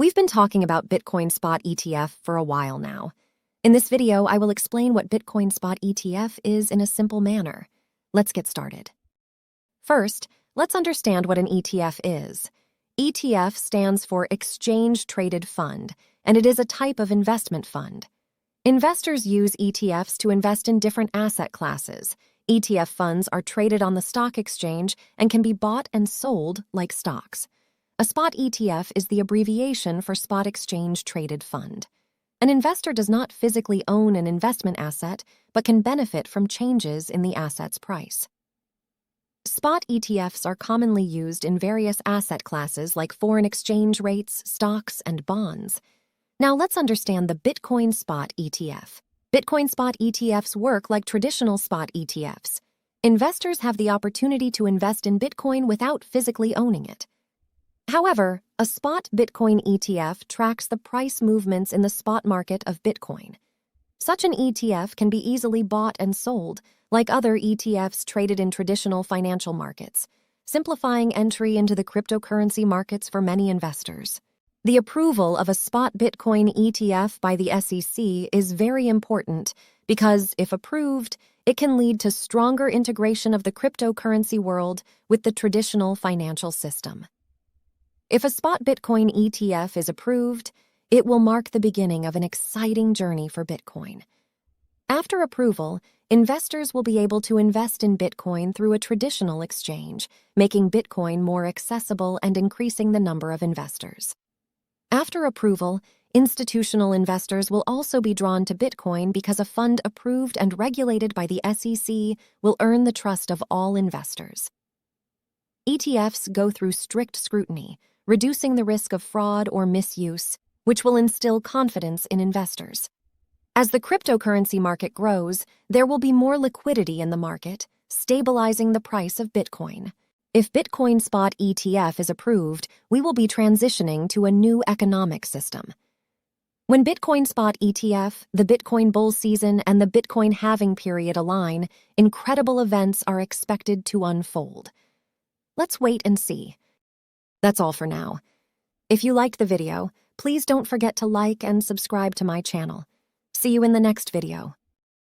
We've been talking about Bitcoin Spot ETF for a while now. In this video, I will explain what Bitcoin Spot ETF is in a simple manner. Let's get started. First, let's understand what an ETF is. ETF stands for Exchange Traded Fund, and it is a type of investment fund. Investors use ETFs to invest in different asset classes. ETF funds are traded on the stock exchange and can be bought and sold like stocks. A spot ETF is the abbreviation for Spot Exchange Traded Fund. An investor does not physically own an investment asset, but can benefit from changes in the asset's price. Spot ETFs are commonly used in various asset classes like foreign exchange rates, stocks, and bonds. Now let's understand the Bitcoin Spot ETF. Bitcoin Spot ETFs work like traditional spot ETFs. Investors have the opportunity to invest in Bitcoin without physically owning it. However, a spot Bitcoin ETF tracks the price movements in the spot market of Bitcoin. Such an ETF can be easily bought and sold, like other ETFs traded in traditional financial markets, simplifying entry into the cryptocurrency markets for many investors. The approval of a spot Bitcoin ETF by the SEC is very important because, if approved, it can lead to stronger integration of the cryptocurrency world with the traditional financial system. If a spot Bitcoin ETF is approved, it will mark the beginning of an exciting journey for Bitcoin. After approval, investors will be able to invest in Bitcoin through a traditional exchange, making Bitcoin more accessible and increasing the number of investors. After approval, institutional investors will also be drawn to Bitcoin because a fund approved and regulated by the SEC will earn the trust of all investors. ETFs go through strict scrutiny, reducing the risk of fraud or misuse, which will instill confidence in investors. As the cryptocurrency market grows, there will be more liquidity in the market, stabilizing the price of Bitcoin. If Bitcoin Spot ETF is approved, we will be transitioning to a new economic system. When Bitcoin Spot ETF, the Bitcoin bull season, and the Bitcoin halving period align, incredible events are expected to unfold. Let's wait and see. That's all for now. If you liked the video, please don't forget to like and subscribe to my channel. See you in the next video.